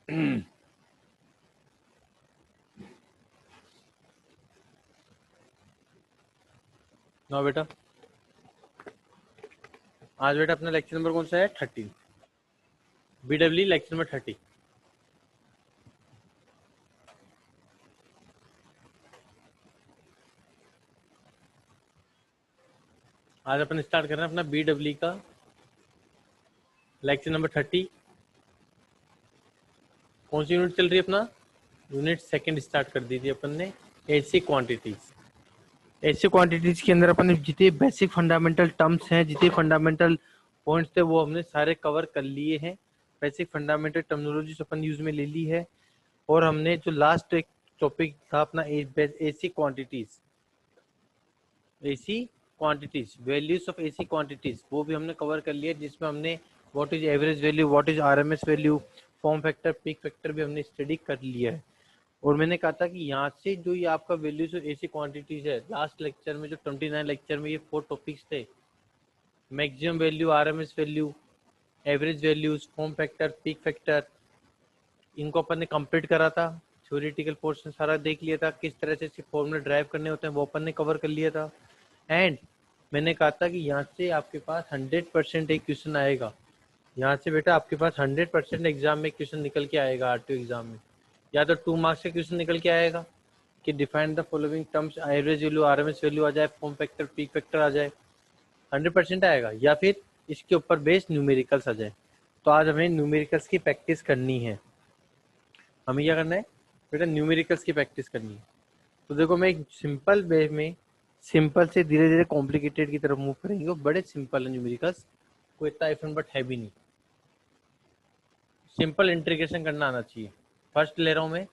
ना बेटा, आज बेटा अपना लेक्चर नंबर कौन सा है? 13, BW लेक्चर नंबर 30। आज अपन स्टार्ट कर रहे हैं अपना BW का लेक्चर नंबर 30। कौन सी यूनिट चल रही है? अपना यूनिट सेकंड स्टार्ट कर दी थी अपन ने, एसी क्वांटिटीज। एसी क्वांटिटीज के अंदर अपन ने जितने बेसिक फंडामेंटल टर्म्स हैं, जितने फंडामेंटल पॉइंट्स थे, वो हमने सारे कवर कर लिए हैं। बेसिक फंडामेंटल टर्मिनोलॉजी अपन यूज में ले ली है। और हमने जो लास्ट एक टॉपिक था अपना AC quantities, AC quantities, values of AC quantities, वो भी हमने कवर कर लिया, जिसमें हमने what is average value, what is RMS value, form factor, peak factor भी हमने स्टडी कर लिया है। और मैंने कहा था कि यहाँ से जो ये आपका वैल्यूज ऑफ एसी क्वांटिटीज है, लास्ट लेक्चर में जो 29 लेक्चर में ये 4 टॉपिक्स थे, maximum value, RMS value, average values, form factor, peak factor, इनको अपन ने कंप्लीट करा था। थ्योरेटिकल पोर्शन सारा देख लिया था, किस तरह से इसके फॉर्मूले ड्राइव करने होते हैं वो अपन ने कवर कर लिया था। एंड मैंने कहा था कि यहाँ से आपके पास 100% एक क्वेश्चन आएगा। यहाँ से बेटा आपके पास 100% एग्जाम में क्वेश्चन निकल के आएगा। आरटीओ एग्जाम में या तो 2 मार्क्स का क्वेश्चन निकल के आएगा कि define the following terms, average value, RMS value आ जाए, फॉर्म फैक्टर, पीक फैक्टर आ जाए, 100% आएगा। या फिर इसके ऊपर बेस्ड न्यूमेरिकल्स आ जाए। तो आज हमें न्यूमेरिकल्स की प्रैक्टिस करनी है। हमें क्या करना है बेटा? न्यूमेरिकल्स की प्रैक्टिस करनी है। तो देखो, मैं एक सिंपल वे में, सिंपल से धीरे धीरे कॉम्प्लिकेटेड की तरफ मूव करेंगे। बड़े सिंपल है न्यूमेरिकल्स, कोई इतना इफन बट है भी नहीं। सिंपल इंटीग्रेशन करना आना चाहिए। फर्स्ट ले रहा हूँ मैं,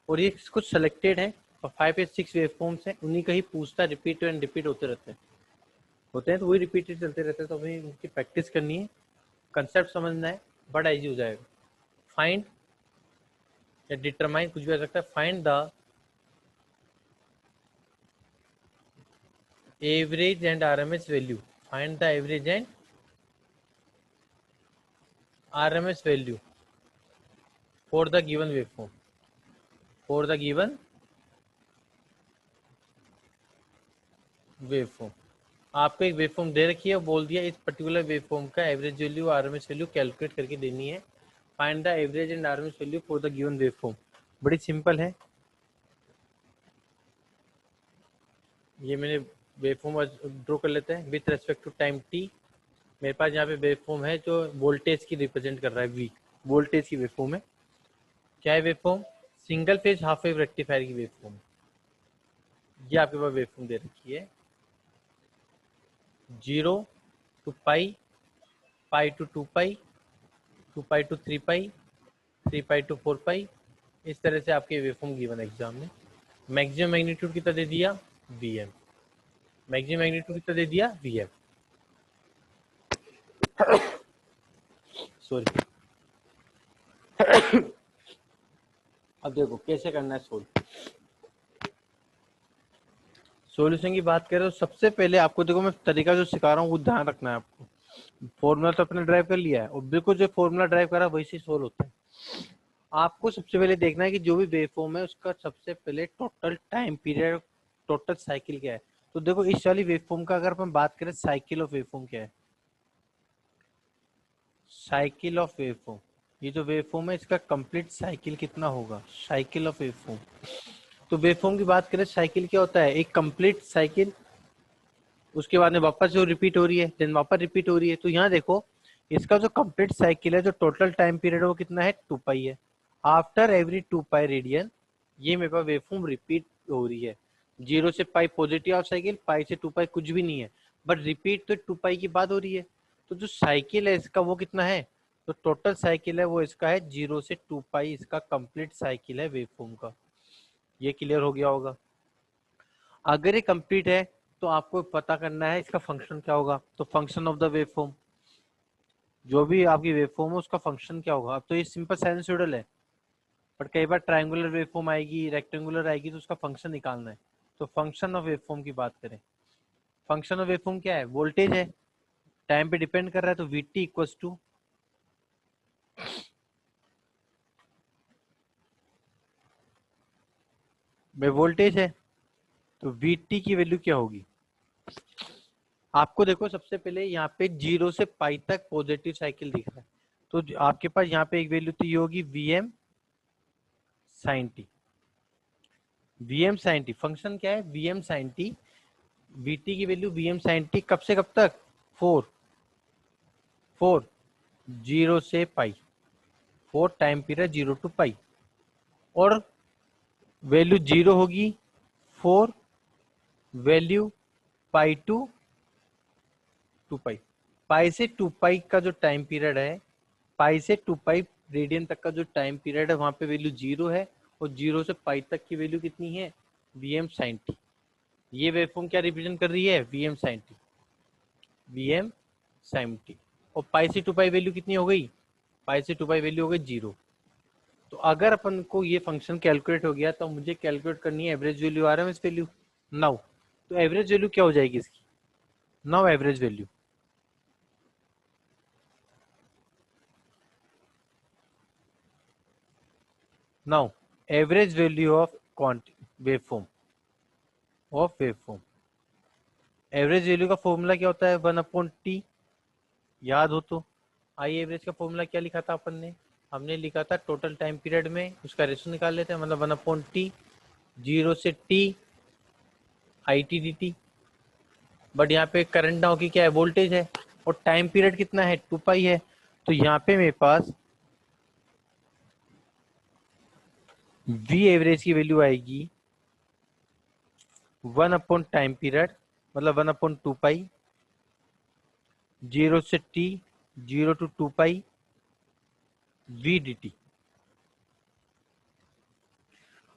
और ये कुछ सेलेक्टेड है, 5 या 6 वेव फॉर्म्स हैं, उन्हीं का ही पूछता, रिपीट एंड रिपीट होते रहते हैं, तो वही रिपीटेड चलते रहते हैं। तो हमें उनकी प्रैक्टिस करनी है, कंसेप्ट समझना है, बड़ा इजी हो जाएगा। फाइंड या डिटरमाइन, कुछ भी आ सकता है। Find the average and RMS value. Find the average and RMS value for the given waveform. For the given waveform. आपको एक वेवफॉर्म दे रखी है, बोल दिया इस पर्टिकुलर वेवफॉर्म का average value, RMS value calculate करके देनी है। Find the average and RMS value for the given waveform. बड़ी सिंपल है। ये मैंने वेवफॉर्म ड्रॉ कर लेते हैं with respect to time T. मेरे पास यहाँ पे वेवफॉर्म है जो वोल्टेज की रिप्रेजेंट कर रहा है, वी वोल्टेज की वेवफॉर्म है। क्या है waveform? Single phase half wave rectifier की वेवफॉर्म। ये आपके पास वेवफॉर्म दे रखी है, 0 to pi, pi to 2 pi, 2 pi to 3 pi, 3 pi to 4 pi. इस तरह से आपके वेवफॉर्म गिवन एग्जाम में। मैक्सिमम मैग्नीट्यूड कितना दे दिया? Vm। मैक्सिमम मैग्नीट्यूड कितना दे दिया? Vm। सॉरी। अब देखो कैसे करना है सोल्व। सॉल्यूशन की बात करें तो सबसे पहले आपको देखो, मैं तरीका जो सिखा रहा हूँ वो ध्यान रखना है आपको। फॉर्मूला तो अपने ड्राइव कर लिया है, और बिल्कुल जो फॉर्मूला ड्राइव करा वही से सोल्व होता है। आपको सबसे पहले देखना है कि जो भी वेवफॉर्म है उसका सबसे पहले total time period, total cycle क्या है। तो देखो, इस वाली वेवफॉर्म का अगर हम बात करें, साइकिल ऑफ वेवफॉर्म क्या है? साइकिल ऑफ वेवफॉर्म, ये जो वेवफॉर्म है इसका कंप्लीट साइकिल कितना होगा? Cycle of waveform. तो वेवफॉर्म की बात करें, साइकिल क्या होता है? एक कंप्लीट साइकिल, उसके बाद में वापस जो रिपीट हो रही है, देन वापस रिपीट हो रही है। तो यहाँ देखो, इसका जो कंप्लीट साइकिल है, जो टोटल टाइम पीरियड है वो कितना है? 2 पाई है। आफ्टर एवरी 2 पाई रेडियन ये मेरे पास वेवफॉर्म रिपीट हो रही है। 0 से पाई पॉजिटिव ऑफ साइकिल, पाई से 2 पाई कुछ भी नहीं है, बट रिपीट तो 2 पाई की बात हो रही है। तो जो साइकिल है इसका वो कितना है? तो टोटल साइकिल है वो इसका है 0 से 2 पाई, इसका कंप्लीट साइकिल है वेवफॉर्म का। ये क्लियर हो गया होगा। अगर ये कंप्लीट है तो आपको पता करना है इसका फंक्शन क्या होगा। तो फंक्शन ऑफ द वेवफॉर्म, जो भी आपकी वेवफॉर्म है उसका फंक्शन क्या होगा। अब तो ये सिंपल साइनसॉइडल है, बट कई बार ट्रायंगुलर वेवफॉर्म आएगी, रेक्टेंगुलर आएगी, तो उसका फंक्शन निकालना है। तो फंक्शन ऑफ वेवफॉर्म की बात करें, फंक्शन ऑफ वेवफॉर्म क्या है? वोल्टेज है, टाइम पे डिपेंड कर रहा है, तो Vt इक्वल्स टू भाई वोल्टेज है, तो VT की वैल्यू क्या होगी? आपको देखो सबसे पहले यहाँ पे 0 से पाई तक पॉजिटिव साइकिल दिख रहा है, तो आपके पास यहाँ पे एक वैल्यू तो ये होगी Vm sin t। Vm sin t function क्या है? Vm sin t। Vt की वैल्यू Vm sin t कब से कब तक? 4 4 0 से पाई, 4 टाइम पीरियड 0 टू पाई, और वैल्यू 0 होगी 4 वैल्यू पाई टू 2 पाई। पाई से 2 पाई का जो टाइम पीरियड है, पाई से 2 पाई रेडियन तक का जो टाइम पीरियड है, वहां पे वैल्यू 0 है, और 0 से पाई तक की वैल्यू कितनी है? Vm sin t। ये वेवफॉर्म क्या रिप्रेजेंट कर रही है? Vm sin t, Vm sin t। और पाई से 2 पाई वैल्यू कितनी हो गई? पाई से 2 पाई वैल्यू हो गई 0। तो अगर अपन को ये फंक्शन कैलकुलेट हो गया, तो मुझे कैलकुलेट करनी है average value, RMS value. Now तो एवरेज वैल्यू क्या हो जाएगी इसकी? Now average value, now average value of waveform, average value का फॉर्मूला क्या होता है? 1/t। याद हो तो आई एवरेज का फॉर्मूला क्या लिखा था अपन ने? हमने लिखा था टोटल टाइम पीरियड में उसका रेशो निकाल लेते हैं, मतलब 1/t 0 से t ITdt। बट यहाँ पे करंट नाउ की क्या है? वोल्टेज है, और टाइम पीरियड कितना है? 2 पाई है। तो यहाँ पे मेरे पास V एवरेज की वैल्यू आएगी 1 टाइम पीरियड, मतलब 1/2 पाई 0 से t 0 to 2 पाई VDT।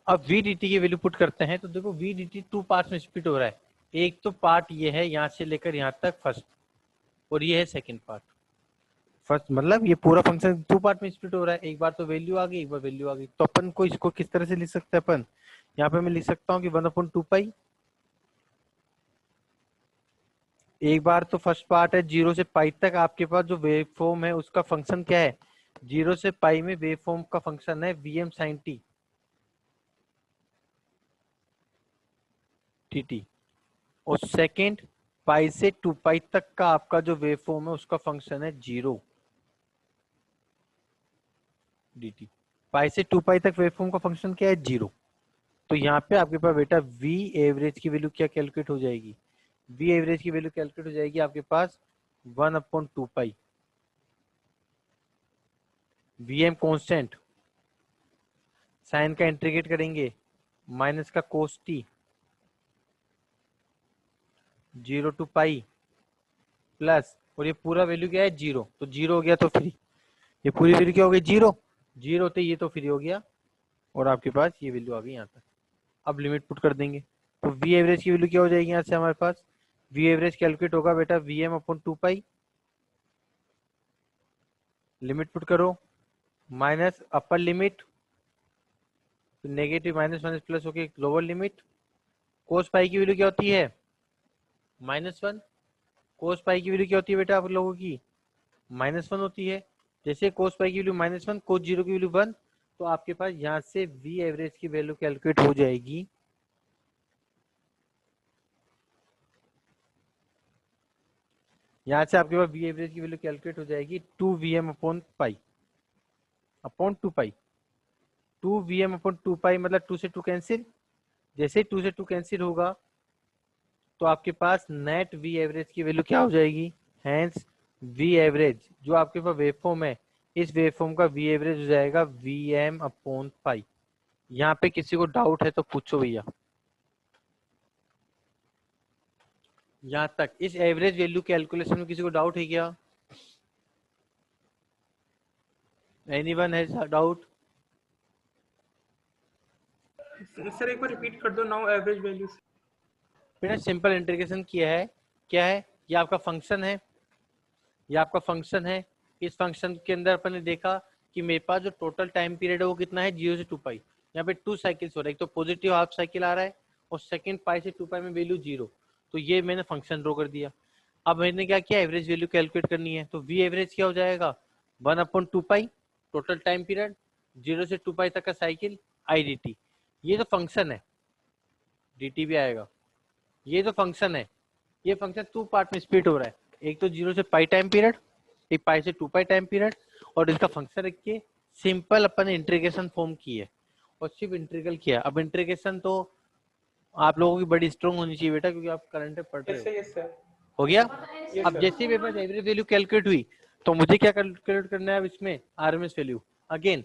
अब VDT की वैल्यू पुट करते हैं, तो देखो VDT 2 पार्ट्स में स्प्लिट हो रहा है। एक तो पार्ट ये है यहाँ से लेकर यहाँ तक फर्स्ट, और ये है सेकंड पार्ट। फर्स्ट मतलब ये पूरा फंक्शन 2 पार्ट में स्प्लिट हो रहा है, एक बार तो वैल्यू आ गई, एक बार वैल्यू आ गई। तो अपन को इसको किस तरह से लिख सकते हैं? अपन यहाँ पे मैं लिख सकता हूँ कि 1/2 पाई, एक बार तो फर्स्ट पार्ट है 0 से पाई तक, आपके पास जो वेव फॉर्म है उसका फंक्शन क्या है? 0 से पाई में वेव फॉर्म का फंक्शन है Vm sin t dt। और सेकेंड पाई से 2 पाई तक का आपका जो वेव फॉर्म है उसका फंक्शन है 0 dt। पाई से 2 पाई तक वेव फॉर्म का फंक्शन क्या है? 0। तो यहाँ पे आपके पास बेटा V एवरेज की वैल्यू क्या कैलकुलेट हो जाएगी? V एवरेज की वैल्यू कैलकुलेट हो जाएगी आपके पास 1/2 पाई Vm कांस्टेंट, साइन का इंटीग्रेट करेंगे, माइनस का cos t 0 to pi plus, और ये पूरा वैल्यू क्या है? 0। तो 0 हो गया तो फ्री, ये पूरी वैल्यू क्या हो गई? 0। 0 होते ये तो फ्री हो गया, और आपके पास ये वैल्यू आ गई यहाँ तक। अब लिमिट पुट कर देंगे, तो V एवरेज की वैल्यू क्या हो जाएगी यहाँ से हमारे पास? V एवरेज कैलकुलेट होगा बेटा Vm/2 पाई, लिमिट पुट करो, minus upper limit, negative minus minus plus होके लोअर लिमिट। कोस पाई की वैल्यू क्या होती है? -1। कोस पाई की वैल्यू क्या होती है बेटा आप लोगों की? -1 होती है। जैसे कोस पाई की वैल्यू -1, कोस 0 की वैल्यू 1, तो आपके पास यहाँ से V एवरेज की वैल्यू कैलकुलेट हो जाएगी यहाँ से आपके पास V एवरेज की वैल्यू कैलकुलेट हो जाएगी 2Vm/पाई अपॉन 2 पाई। 2Vm/2 पाई मतलब 2 से 2 कैंसिल, जैसे 2 से 2 कैंसिल होगा तो आपके पास नेट V एवरेज की वैल्यू क्या हो जाएगी? हैंस V एवरेज जो आपके पास वेवफॉर्म है, इस वेवफॉर्म का V एवरेज हो जाएगा Vm/पाई। यहाँ पे किसी को डाउट है तो पूछो भैया। यहाँ तक इस एवरेज वैल्यू कैलकुलेशन में किसी को डाउट है क्या? Anyone has doubt? सर एक बार रिपीट कर दो, नाउ एवरेज वैल्यू। मैंने सिंपल इंटीग्रेशन किया है, क्या है? ये आपका फंक्शन है, ये आपका फंक्शन है। इस फंक्शन के अंदर अपन ने देखा कि मेरे पास जो टोटल टाइम पीरियड है वो कितना है? 0 से 2 पाई। यहाँ पे 2 साइकिल्स हो रहा है, एक तो पॉजिटिव हाफ साइकिल आ रहा है, और सेकंड पाई से 2 पाई में वैल्यू 0। तो ये मैंने फंक्शन ड्रॉ कर दिया। अब मैंने क्या किया? एवरेज वैल्यू कैलकुलेट करनी है, तो V एवरेज क्या हो जाएगा? 1/2 पाई टोटल टाइम पीरियड 0 से 2 पाई तक का साइकिल IDT। ये तो फंक्शन है, dt भी आएगा। ये जो फंक्शन है, ये फंक्शन 2 पार्ट में स्प्लिट हो रहा है, एक तो 0 से पाई टाइम पीरियड, एक पाई से 2 पाई टाइम पीरियड, और इसका फंक्शन रख के सिंपल अपन ने इंटीग्रेशन फॉर्म की है और सिर्फ इंटीग्रल किया। अब इंटीग्रेशन तो आप लोगों की बड़ी स्ट्रॉन्ग होनी चाहिए बेटा, क्योंकि आप करंट में पढ़ रहे Yes हो। sir, yes sir. हो गया? Yes अब sir. जैसे ही मेरे पास एवरेज वैल्यू कैलकुलेट हुई तो मुझे क्या कैलकुलेट करना है अब इसमें? RMS value. Again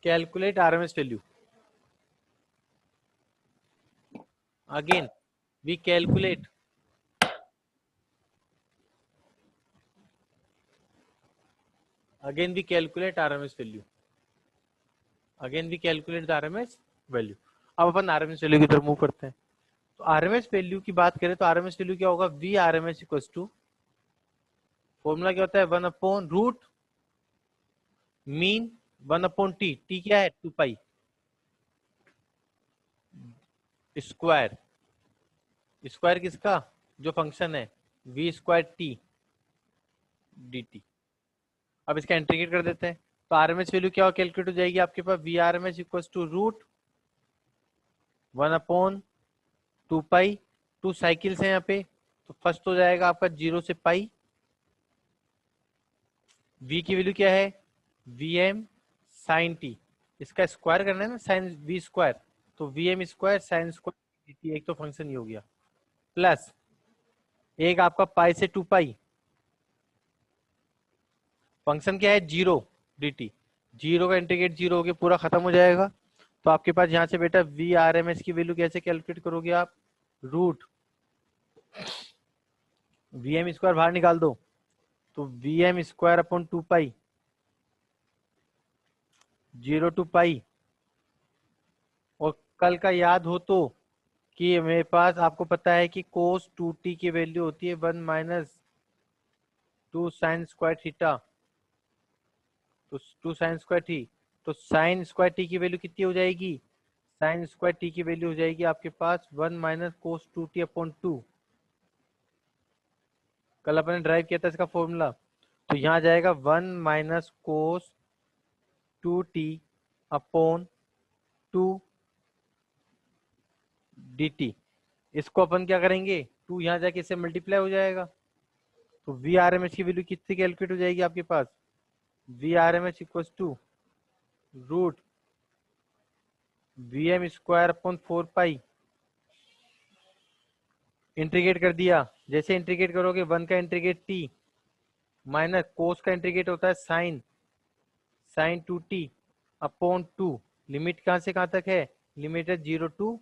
calculate RMS value. Again we calculate RMS value. Again we calculate the RMS value. अब अपन RMS वैल्यू की तरफ मूव करते हैं। तो RMS वैल्यू की बात करें तो RMS वैल्यू क्या होगा? V RMS equals to, formula क्या होता है? 1 upon root mean 1 upon T. T क्या है? 2 पाई स्क्वायर। स्क्वायर किसका? जो फंक्शन है V square T D T. अब इसका इंटीग्रेट कर देते हैं तो आरएमएस वैल्यू क्या कैलकुलेट हो जाएगी आपके पास? V R M S equal to root 1 upon 2 pi. 2 cycles है यहाँ पे, तो फर्स्ट हो जाएगा आपका 0 से पाई। v की वैल्यू क्या है? V M sine T. इसका स्क्वायर करना है ना, साइन वी स्क्वायर, तो V M square sine square T. एक तो फंक्शन ही हो गया, प्लस एक आपका पाई से 2 पाई। फंक्शन क्या है? 0 dt। 0 का इंटीग्रेट 0 हो गया, पूरा खत्म हो जाएगा। तो आपके पास यहाँ से बेटा वी आर एम एस की वैल्यू कैसे कैलकुलेट करोगे आप? रूट वी एम स्क्वायर बाहर निकाल दो, तो V M square upon 2 pi 0 to pi. और कल का याद हो तो कि मेरे पास आपको पता है कि कोस 2t की वैल्यू होती है 1 माइनस 2 साइन स्क्वायर थीटा, तो 2 साइन स्क्वायर टी। तो साइन स्क्वायर टी की वैल्यू कितनी हो जाएगी? साइन स्क्वायर टी की वैल्यू हो जाएगी आपके पास 1 माइनस कोस 2t अपॉन 2। कल अपने ड्राइव किया था इसका फॉर्मूला, तो यहाँ जाएगा 1 minus cos 2t upon 2 dt। इसको अपन क्या करेंगे? 2 यहाँ जाके इससे मल्टीप्लाई हो जाएगा, तो वी आर एम एस की वैल्यू कितनी कैलकुलेट हो जाएगी आपके पास? V R M S equal to root V M square upon 4 pi. Integrate कर दिया, जैसे इंटीग्रेट करोगे 1 का इंटीग्रेट t माइनस कोस का इंटीग्रेट होता है sign, sign 2t upon 2। Limit कहां से कहां तक है? लिमिट है 0 टू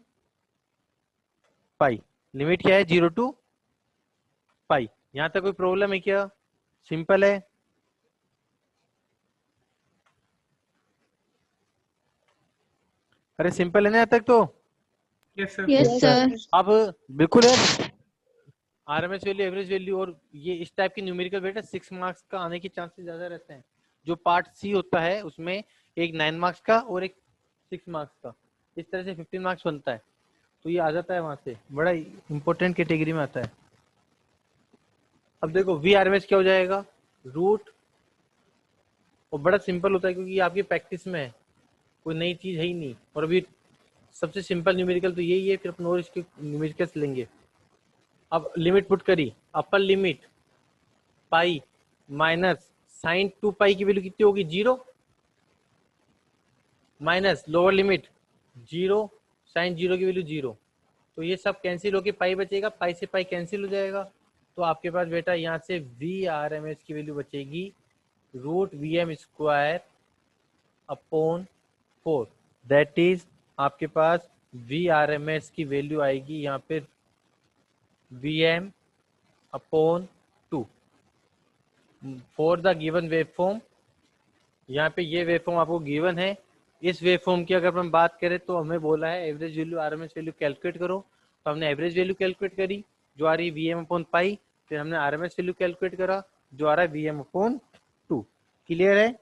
पाई। लिमिट क्या है? 0 टू पाई। यहां तक कोई प्रॉब्लम है क्या? सिंपल है। अरे सिंपल है ना यहाँ तक तो? Yes sir. Yes, sir. अब बिल्कुल है। आरएमएस वैल्यू, एवरेज वैल्यू और ये इस टाइप की न्यूमेरिकल बेटा 6 मार्क्स का आने के चांसेस ज्यादा रहते हैं। जो पार्ट सी होता है उसमें एक 9 मार्क्स का और एक 6 मार्क्स का, इस तरह से 15 मार्क्स बनता है। तो ये आ जाता है वहां से, बड़ा इंपॉर्टेंट कैटेगरी में आता है। अब देखो वी आरएमएस क्या हो जाएगा? रूट, और बड़ा सिंपल होता है क्योंकि ये आपकी प्रैक्टिस में है, कोई नई चीज है ही नहीं। और अभी सबसे सिंपल न्यूमेरिकल तो यही है, फिर अपन और इसके न्यूमेरिकल्स लेंगे। अब लिमिट पुट करी, upper limit pi minus sine 2 pi की वैल्यू कितनी होगी? 0 माइनस लोअर लिमिट 0 साइन 0 की वैल्यू 0। तो ये सब कैंसिल होके पाई बचेगा, पाई से पाई कैंसिल हो जाएगा। तो आपके पास बेटा यहाँ से वी आर एम एस की वैल्यू बचेगी root V M square upon 4। That is आपके पास वी आर एम एस की वैल्यू आएगी यहाँ पे V M upon 2 for the given waveform. यहाँ पे ये वेव फॉर्म आपको गिवन है। इस वेव फॉर्म की अगर हम बात करें तो हमें बोला है average value RMS value calculate करो, तो हमने एवरेज वैल्यू कैलकुलेट करी जो आ रही है वी एम अपॉन पाई। फिर हमने आरएमएस वैल्यू कैलकुलेट करा जो आ रहा है वी एम अपॉन 2। क्लियर है?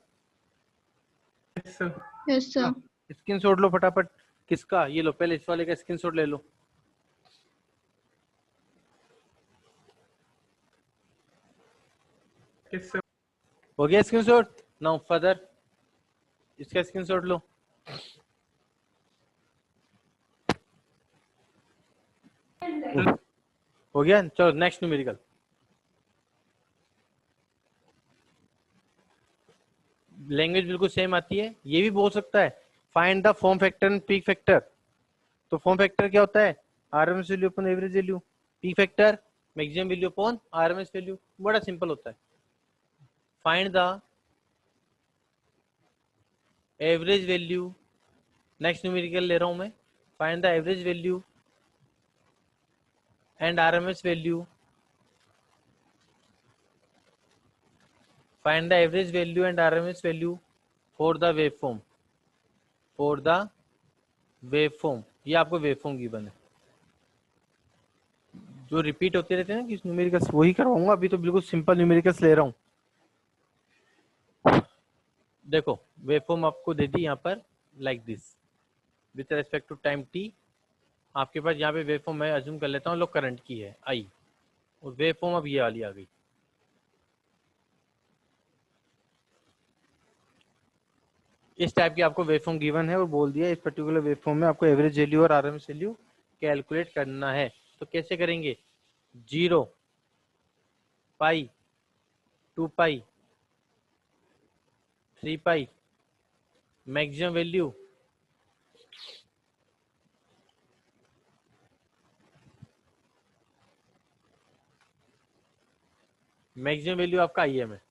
Yes sir. Yes, sir. Screenshot लो फटाफट। किसका? ये लो, पहले इस वाले का स्क्रीनशॉट ले लो। Yes sir. हो गया स्क्रीनशॉट? नाउ फर्दर इसका स्क्रीनशॉट लो। हो गया, चलो नेक्स्ट न्यूमेरिकल। लैंग्वेज बिल्कुल सेम आती है। ये भी बोल सकता है find the form factor and peak factor. तो फॉर्म फैक्टर क्या होता है? RMS value upon average value. Peak factor maximum value upon RMS value. बड़ा सिंपल होता है। Find the average value, next numerical ले रहा हूं मैं। Find the average value and RMS value, find the average value and RMS value for the waveform, for the waveform. ये आपको waveform given है। जो रिपीट होते रहते हैं ना कि न्यूमेरिकल्स, वही करवाऊंगा। अभी तो बिल्कुल सिंपल न्यूमेरिकल्स ले रहा हूं। देखो वेवफॉर्म आपको दे दी यहाँ पर like this with respect to time T. आपके पास यहाँ पे वेवफॉर्म मैं अज्यूम कर लेता हूँ लो करंट की है आई, और वेवफॉर्म अब ये वाली आ गई। इस टाइप की आपको वेवफॉर्म गिवन है और बोल दिया इस पर्टिकुलर वेवफॉर्म में आपको एवरेज वैल्यू और आरएमएस वैल्यू कैलकुलेट करना है। तो कैसे करेंगे? 0, पाई, 2 पाई, 3 पाई, मैक्सिमम वैल्यू, मैक्सिमम वैल्यू आपका IM है।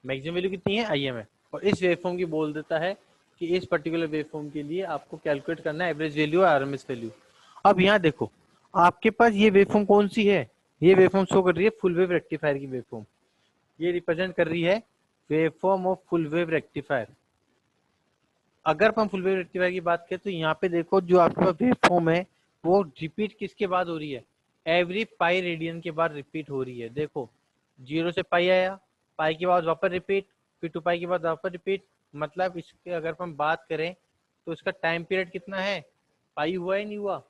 मैक्सिमम वैल्यू कितनी है? IM है। और इस वेवफॉर्म की बोल देता है कि इस पर्टिकुलर वेवफॉर्म के लिए आपको कैलकुलेट करना है एवरेज वैल्यू और आरएमएस वैल्यू। अब यहाँ देखो आपके पास ये वेवफॉर्म कौन सी है? ये वेवफॉर्म शो कर रही है फुल वेव रेक्टिफायर की वेवफॉर्म। ये रिप्रेजेंट कर रही है waveform of full wave rectifier. अगर हम फुल वेव रेक्टिफायर की बात करें तो यहाँ पे देखो जो आपके पास वेवफॉर्म है वो रिपीट किसके बाद हो रही है? एवरी पाई रेडियन के बाद रिपीट हो रही है। देखो 0 से पाई आया, पाई के बाद वापस रिपीट, फिर 2 पाई के बाद वापस रिपीट। मतलब इसके अगर हम बात करें तो इसका टाइम पीरियड कितना है? पाई हुआ ही नहीं हुआ?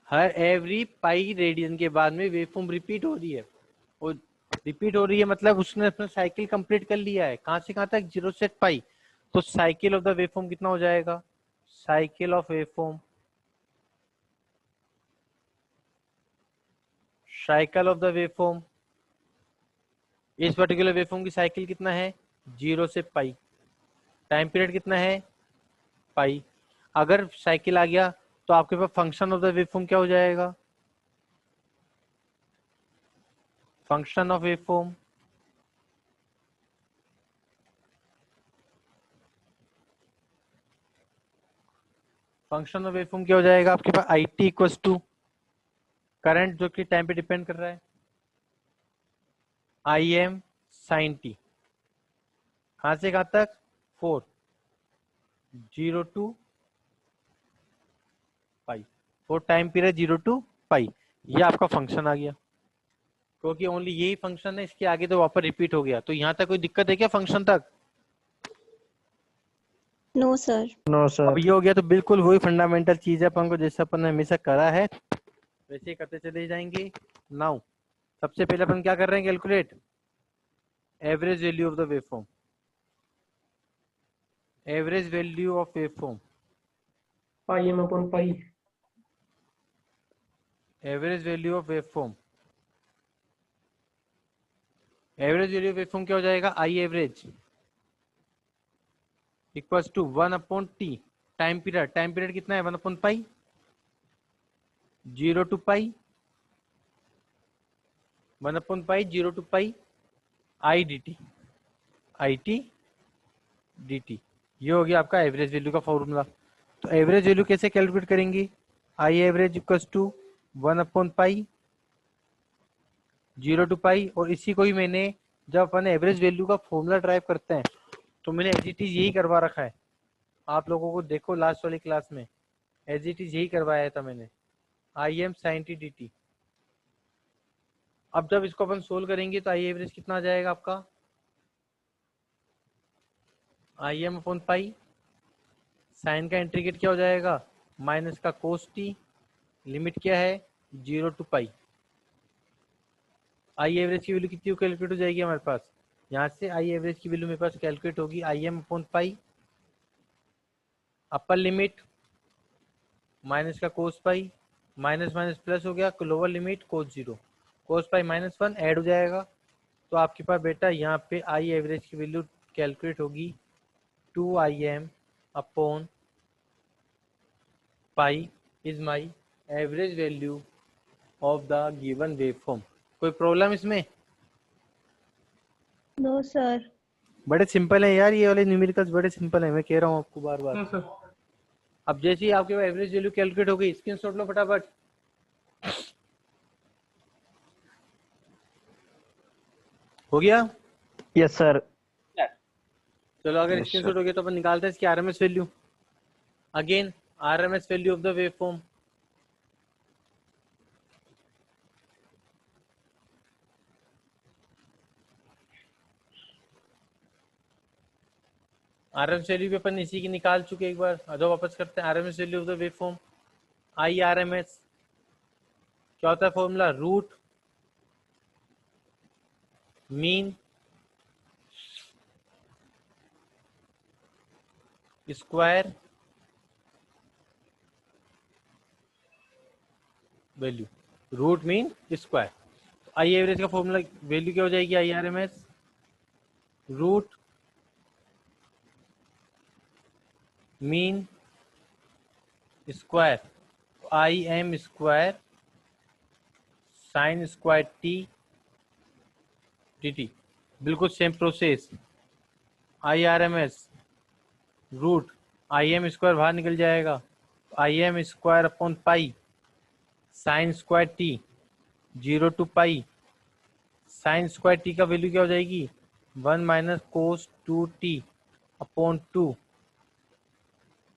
हर एवरी पाई रेडियन के बाद में वेवफॉर्म रिपीट हो रही है। और रिपीट हो रही है मतलब उसने अपना साइकिल कंप्लीट कर लिया है। कहां से कहां तक? 0 से पाई। तो साइकिल ऑफ द वेवफॉर्म कितना हो जाएगा? Cycle of waveform, cycle of the waveform, इस पर्टिकुलर वेवफॉर्म की साइकिल कितना है? 0 से पाई। टाइम पीरियड कितना है? पाई। अगर साइकिल आ गया तो आपके पास फंक्शन ऑफ द वेवफॉर्म क्या हो जाएगा? Function of waveform, function of waveform क्या हो जाएगा आपके पास? I T equals to current जो कि टाइम पे डिपेंड कर रहा है, आई एम साइन टी। कहां से कहां तक? 4, 0 to pi. 4 time period 0 to pi. ये आपका फंक्शन आ गया। क्योंकि ओनली यही फंक्शन है, इसके आगे तो वापस रिपीट हो गया। तो यहाँ तक कोई दिक्कत है क्या फंक्शन तक? No sir. नो अब सर। ये हो गया तो बिल्कुल वही फंडामेंटल चीज है अपन को जैसे अपन ने हमेशा करा है वैसे ही करते चले जाएंगे। नाउ सबसे पहले अपन क्या कर रहे हैं? Calculate average value of the waveform, average value of waveform, pi M upon pi. Average value of waveform. Average value of waveform क्या हो जाएगा? I average equals to 1 upon T. Time period, time period कितना है? 1 upon pi, 0 to pi, 1 upon pi, 0 to pi, I D T, I T D T. ये हो गया आपका average value का फॉर्मूला। तो एवरेज वैल्यू कैसे कैलकुलेट करेंगे? I average equals to 1 upon pi, 0 to pi. और इसी को ही मैंने जब अपन एवरेज वैल्यू का फॉर्मूला ड्राइव करते हैं तो मैंने एज इट इज यही करवा रखा है। आप लोगों को देखो लास्ट वाली क्लास में एज इट इज यही करवाया था मैंने, I M sine T D T. अब जब इसको अपन सोल्व करेंगे तो आई एवरेज कितना आ जाएगा आपका? I M upon pi, sine का इंटीग्रेट क्या हो जाएगा? माइनस का कोस टी, लिमिट क्या है? 0 टू पाई। आई एवरेज की वैल्यू कितनी कैलकुलेट हो जाएगी हमारे पास, यहाँ से आई एवरेज की वैल्यू मेरे पास कैलकुलेट होगी I M upon pi, upper limit minus का cos pi, minus minus plus हो गया, lower limit cos zero, cos pi minus one add हो जाएगा। तो आपके पास बेटा यहाँ पे आई एवरेज की वैल्यू कैलकुलेट होगी 2im upon pi is my average value of the given waveform. कोई प्रॉब्लम इसमें? No sir. बड़े सिंपल है यार, ये वाले न्यूमेरिकल्स बड़े सिंपल है, मैं कह रहा हूँ आपको बार बार। No, sir. अब जैसे ही आपके पास एवरेज वैल्यू कैलकुलेट हो गई, स्क्रीनशॉट लो फटाफट। हो गया? Yes sir. चलो अगर Yes, स्क्रीनशॉट sir. हो गया तो अपन निकालते हैं इसकी RMS value. Again RMS value of the waveform, RMS value भी अपन इसी की निकाल चुके एक बार। आ जाओ वापस करते हैं RMS value of the waveform. I RMS क्या होता है formula, root mean square value, root mean square. I average का फॉर्मूला वैल्यू क्या हो जाएगी, I R M S root mean square I M square sine square T D T. बिल्कुल same process, I R M S root I M square बाहर निकल जाएगा, I M square upon pi sine square T, 0 to pi, sine square T का value क्या हो जाएगी, 1 minus cos 2t upon 2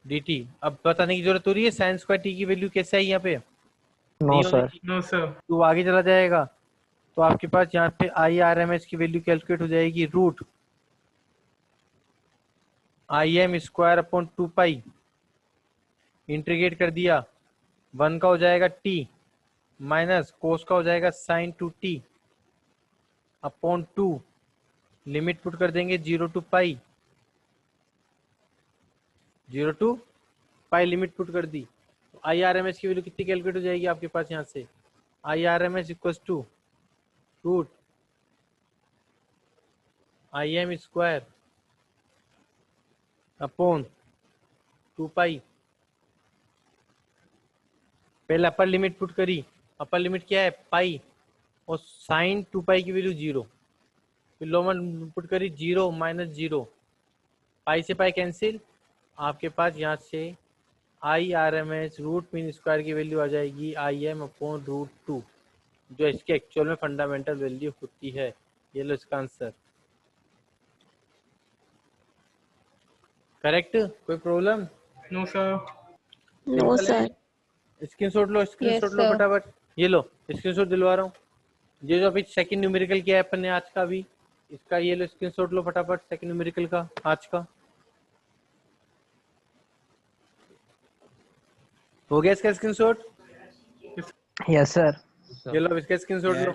dt। अब बताने की जरूरत हो रही है साइन स्क्वायर टी की वैल्यू कैसे आई यहाँ पे, नो नहीं सर। होगी, No, sir. तो आगे चला जाएगा। तो आपके पास यहाँ पे आई आर एम एस की वैल्यू कैलकुलेट हो जाएगी root I M square upon 2 pi, integrate कर दिया, 1 का हो जाएगा t माइनस कोस का हो जाएगा sign 2t upon 2, limit put कर देंगे 0 to pi, 0 to pi limit put कर दी। तो आई आर एम एस की वैल्यू कितनी कैलकुलेट हो जाएगी आपके पास यहाँ से, I R M S equal to root I M square upon 2 pi, पहले अपर लिमिट पुट करी, अपर लिमिट क्या है पाई, और साइन 2 पाई की वैल्यू 0, फिर लोअर पुट करी 0 माइनस 0, पाई से पाई कैंसिल, आपके पास यहाँ से I R M S root mean square की वैल्यू आ जाएगी आई एम अपॉन रूट 2, जो इसके एक्चुअल में फंडामेंटल वैल्यू होती है। ये लो इसका आंसर, करेक्ट? कोई problem? No, sir. No sir. Screenshot लो, स्क्रीनशॉट लो sir. फटाफट, ये लो स्क्रीनशॉट दिलवा रहा हूँ। ये जो अभी सेकंड न्यूमेरिकल किया है अपन ने आज का, अभी इसका ये लो स्क्रीनशॉट लो फटाफट, सेकंड न्यूमेरिकल का आज का। हो गया इसका स्क्रीनशॉट? Yes sir. ये लो इसका स्क्रीनशॉट लो।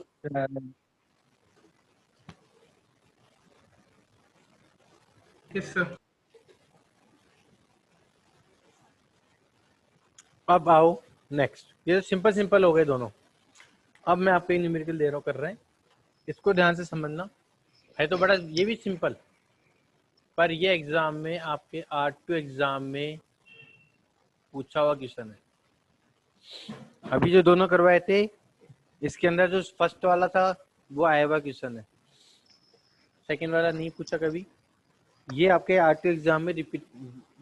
Yes, sir. अब आओ नेक्स्ट, ये तो सिंपल सिंपल हो गए दोनों। अब मैं आपको न्यूमेरिकल दे रहा हूँ कर रहे हैं, इसको ध्यान से समझना है। तो बड़ा ये भी सिंपल, पर ये एग्जाम में आपके R2 एग्जाम में पूछा हुआ क्वेश्चन है। अभी जो दोनों करवाए थे इसके अंदर जो फर्स्ट वाला था वो आया हुआ क्वेश्चन है, सेकंड वाला नहीं पूछा कभी। ये आपके R2 एग्जाम में रिपीट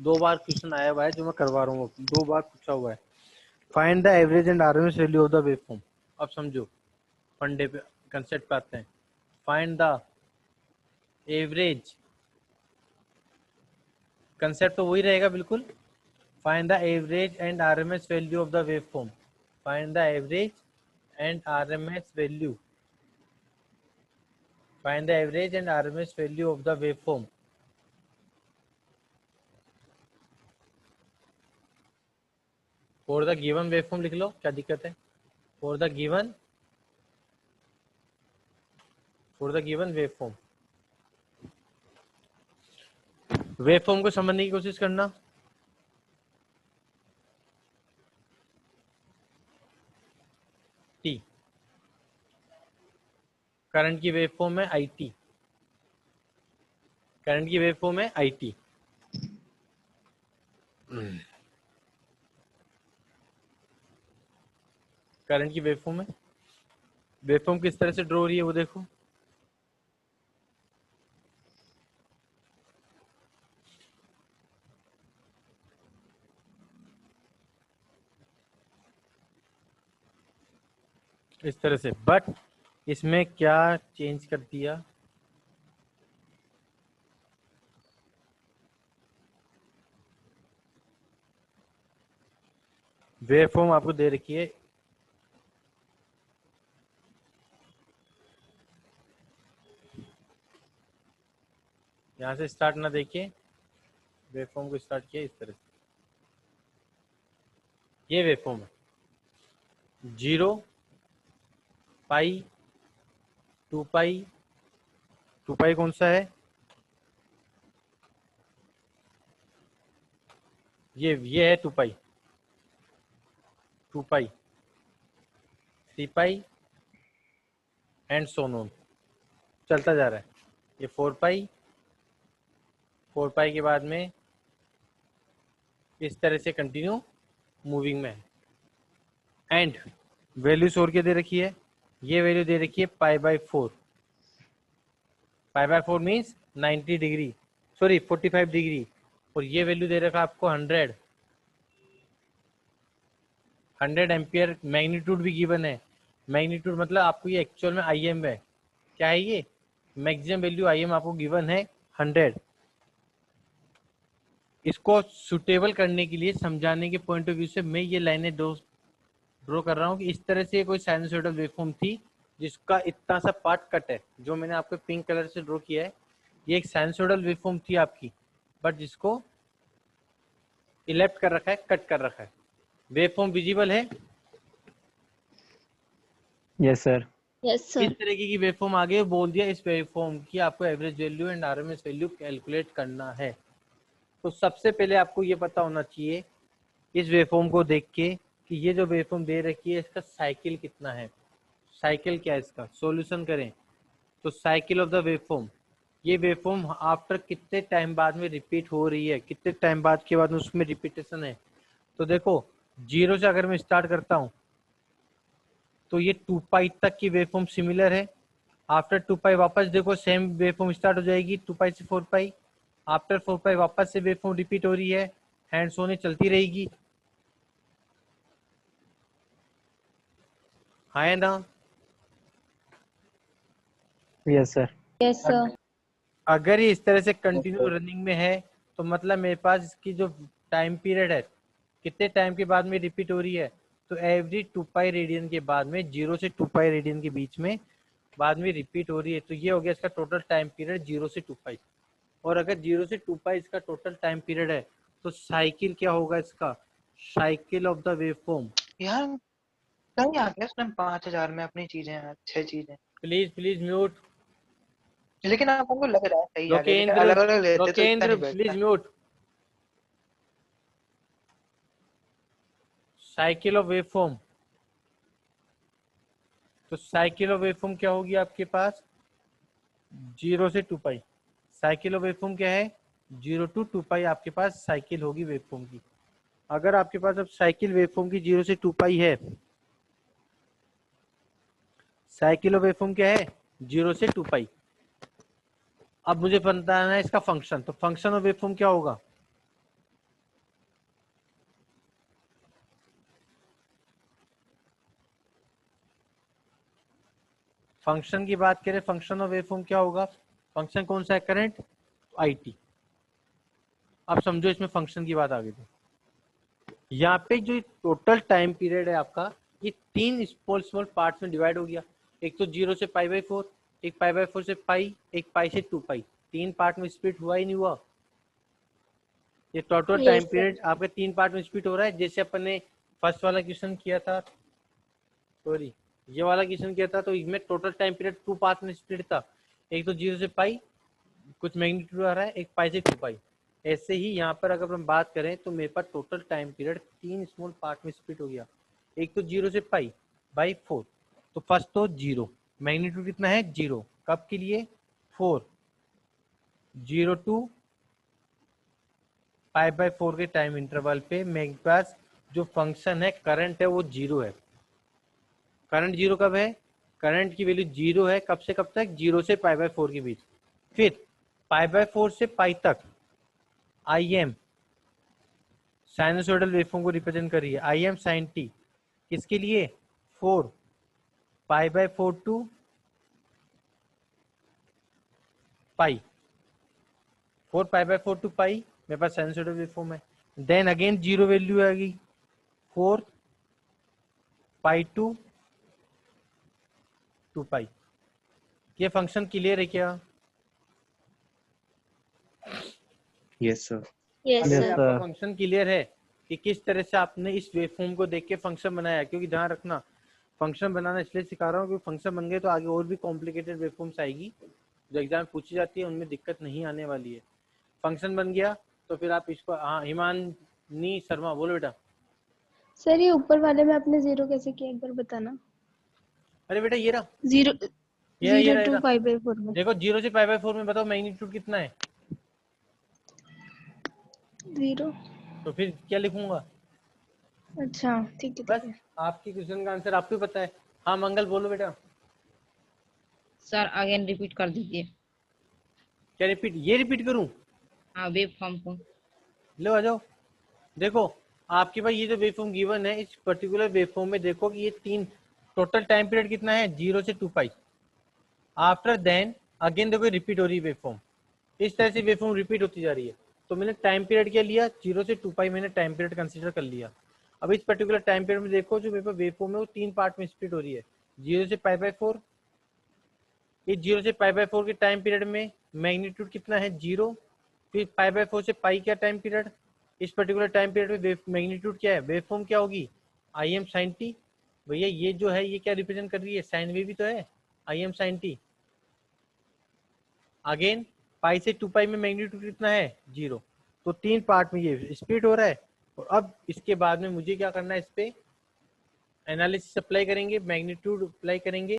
2 बार क्वेश्चन आया हुआ है, जो मैं करवा रहा हूँ, 2 बार पूछा हुआ है। Find the average and RMS value of the waveform. अब समझो, फंडे पे कंसेप्ट पे आते हैं। फाइंड द एवरेज, कंसेप्ट तो वही रहेगा बिल्कुल। Find the average and RMS value of the waveform, find the average and RMS value, find the average and RMS value of the waveform. For the given waveform लिख लो, क्या दिक्कत है, for the given for the given waveform. Waveform को समझने की कोशिश करना। T current की वेवफॉर्म है IT, करंट की वेवफॉर्म है IT। करंट की वेवफॉर्म है, वेवफॉर्म किस तरह से ड्रॉ हो रही है वो देखो। इस तरह से, बट इसमें क्या चेंज कर दिया, वेवफॉर्म आपको दे रखी है, यहां से स्टार्ट ना देखिए, वेवफॉर्म को स्टार्ट किया इस तरह से। ये वेवफॉर्म है 0 पाई 2 पाई, 2 पाई कौन सा है, ये है 2 pi, 2 pi 3 pi and so on, चलता जा रहा है। ये 4 पाई, 4 पाई के बाद में इस तरह से कंटिन्यू मूविंग में है। एंड वैल्यूज और क्या दे रखी है, ये वैल्यू दे रखी है π/4, π/4 मीन्स 90 डिग्री, सॉरी 45 डिग्री, और ये वैल्यू दे रखा आपको 100 एम्पियर। मैग्नीट्यूड भी गिवन है, मैग्नीट्यूड मतलब आपको ये एक्चुअल में IM है, क्या है ये, मैक्सिमम वैल्यू IM आपको गिवन है 100। इसको सुटेबल करने के लिए, समझाने के पॉइंट ऑफ व्यू से मैं ये लाइनें ड्रॉ कर रहा हूँ कि इस तरह से कोई साइनसोइडल वेवफॉर्म थी जिसका इतना सा पार्ट कट है, जो मैंने आपको पिंक कलर से ड्रॉ किया है, ये एक साइनसोइडल वेवफॉर्म थी आपकी, बट जिसको इलेप्ट कर रखा है, कट कर रखा है। वेवफॉर्म विजिबल है, Yes, sir. Yes, इस sir. तरीके की वेवफॉर्म आगे बोल दिया, इस वेवफॉर्म की आपको average value and RMS value calculate करना है। तो सबसे पहले आपको ये पता होना चाहिए इस वेवफॉर्म को देख के कि ये जो वेवफॉर्म दे रखी है इसका साइकिल कितना है, साइकिल क्या है इसका, सॉल्यूशन करें। तो साइकिल ऑफ द वेवफॉर्म, ये वेवफॉर्म आफ्टर कितने टाइम बाद में रिपीट हो रही है, कितने टाइम बाद के बाद उसमें रिपीटेशन है। तो देखो 0 से अगर मैं स्टार्ट करता हूँ तो ये 2 पाई तक की वेवफॉर्म सिमिलर है। आफ्टर 2 पाई वापस देखो सेम वेवफॉर्म स्टार्ट हो जाएगी 2 पाई से 4 पाई, आफ्टर 4 पाई वापस से वेवफॉर्म रिपीट हो रही है, हैंड्स होने चलती रहेगी, हाँ ना। Yes, sir. Yes, sir. अगर ये इस तरह से कंटिन्यू रनिंग में है तो मतलब मेरे पास इसकी जो टाइम पीरियड है, कितने टाइम के बाद में रिपीट हो रही है, तो एवरी 2 पाई रेडियन के बाद में, 0 से 2 पाई रेडियन के बीच में बाद में रिपीट हो रही है। तो ये हो गया इसका टोटल टाइम पीरियड 0 से 2 पाई। और अगर 0 से 2 पाई इसका टोटल टाइम पीरियड है तो साइकिल क्या होगा इसका, साइकिल ऑफ द वेवफॉर्म। यार कहीं आ गया उसने 5000 में अपनी चीजें हैं, 6 चीजें। प्लीज प्लीज म्यूट, लेकिन आपको लग रहा है सही आ गया, लेकिन लोकेंद्र, अलग अलग लेते तो इतना लोकेंद्र नहीं बैठता। Please mute. Cycle of waveform, तो साइकिल ऑफ वेवफॉर्म क्या होगी आपके पास 0 से 2 पाई, साइकिल ऑफ वेवफॉर्म क्या है 0 to 2 पाई आपके पास साइकिल होगी वेवफॉर्म की। अगर आपके पास अब साइकिल वेवफॉर्म की 0 से 2 पाई है, साइकिल ऑफ वेवफॉर्म क्या है 0 से 2 पाई। अब मुझे बताना है इसका फंक्शन, तो फंक्शन ऑफ वेवफॉर्म क्या होगा, फंक्शन की बात करें, फंक्शन ऑफ वेवफॉर्म क्या होगा, फंक्शन कौन सा है करंट, IT। अब समझो इसमें फंक्शन की बात आ गई। तो यहाँ पे जो टोटल टाइम पीरियड है आपका, ये 3 स्मॉल स्मॉल पार्ट्स में डिवाइड हो गया। एक तो 0 से π/4, एक π/4 से पाई, एक पाई से 2 पाई, 3 पार्ट में स्प्लिट हुआ ही नहीं हुआ। ये total Yes, time sir. Period आपके 3 पार्ट में स्प्लिट हो रहा है, जैसे अपन ने फर्स्ट वाला क्वेश्चन किया था, सॉरी ये वाला क्वेश्चन क्या था, तो इसमें टोटल टाइम पीरियड 2 पार्ट में स्प्लिट था, एक तो 0 से पाई कुछ मैग्नीट्यूड आ रहा है, एक पाई से 2 पाई। ऐसे ही यहाँ पर अगर हम बात करें तो मेरे पास total time period 3 small part में स्प्लिट हो गया, एक तो 0 से पाई बाई 4, तो फर्स्ट तो 0, मैग्नीट्यूड कितना है 0, कब के लिए 4, 0 टू पाई बाई 4 के टाइम इंटरवल पे मेरे पास जो फंक्शन है करंट है वो 0 है। करंट 0 कब है, करंट की वैल्यू 0 है कब से कब तक, 0 से पाई बाई 4 के बीच। फिर पाई बाई 4 से पाई तक आई एम साइनसोइडल वेवफॉर्म को रिप्रेजेंट करिए, आई एम साइन टी किसके लिए 4 pi by 4 to pi, 4 pi by 4 to pi मेरे पास साइनसोइडल वेवफॉर्म है। देन अगेन 0 वैल्यू आएगी 4 पाई टू 2 पाई। ये फंक्शन क्लियर है क्या? Yes, sir. Yes, अगर Yes, sir. आपका sir. फंक्शन क्लियर है कि किस तरह से आपने इस वेवफॉर्म को देख के फंक्शन बनाया, क्योंकि ध्यान रखना फंक्शन बनाना इसलिए सिखा रहा हूँ क्योंकि फंक्शन बन गए तो आगे और भी कॉम्प्लिकेटेड वेवफॉर्म्स आएगी जो एग्जाम पूछी जाती है, उनमें दिक्कत नहीं आने वाली है। फंक्शन बन गया तो फिर आप इसको, हाँ हिमानी शर्मा बोलो बेटा। सर ये ऊपर वाले में आपने 0 कैसे किया, एक बार बताना। अरे बेटा ये रहा, 0 ये 0 रहा, ये टू रहा। पाई बाई 4 में देखो 0 से पाई बाई 4 में बताओ मैग्नीट्यूड कितना है, 0। तो फिर क्या लिखूंगा? अच्छा ठीक है बस ठीक है। आपकी क्वेश्चन का आंसर आपको ही पता है। हाँ मंगल बोलो बेटा। सर अगेन रिपीट कर दीजिए। क्या रिपीट, ये रिपीट करूं? हाँ वेव फॉर्म को। लो आ जाओ। देखो आपके पास ये जो वेवफॉर्म गिवन है, इस पर्टिकुलर वेवफॉर्म में देखो कि ये 3 टोटल टाइम पीरियड कितना है 0 से 2 पाई। आफ्टर देन अगेन देखो रिपीट हो रही है वेवफॉर्म, इस तरह से वेवफॉर्म रिपीट होती जा रही है। तो मैंने टाइम पीरियड क्या लिया 0 से 2 पाई, मैंने टाइम पीरियड कंसीडर कर लिया। अब इस पर्टिकुलर टाइम पीरियड में देखो जो मेरे पास वेवफॉर्म है वो 3 पार्ट में स्प्लिट हो रही है, 0 से पाई बाई 4। इस 0 से पाई बाई 4 के टाइम पीरियड में मैग्नीट्यूड कितना है 0, फिर पाई बाई 4 से पाई क्या टाइम पीरियड, इस पर्टिकुलर टाइम पीरियड में मैग्नीट्यूड क्या है, वेवफॉर्म क्या होगी आई एम साइन टी। भैया ये जो है ये क्या रिप्रेजेंट कर रही है, साइन वेव भी तो है, I M sine t. Again pi से 2 पाई में मैग्नीट्यूड कितना है 0। तो 3 पार्ट में ये स्प्लिट हो रहा है। और अब इसके बाद में मुझे क्या करना है, इस पे एनालिसिस अप्लाई करेंगे, मैग्नीट्यूड अप्लाई करेंगे,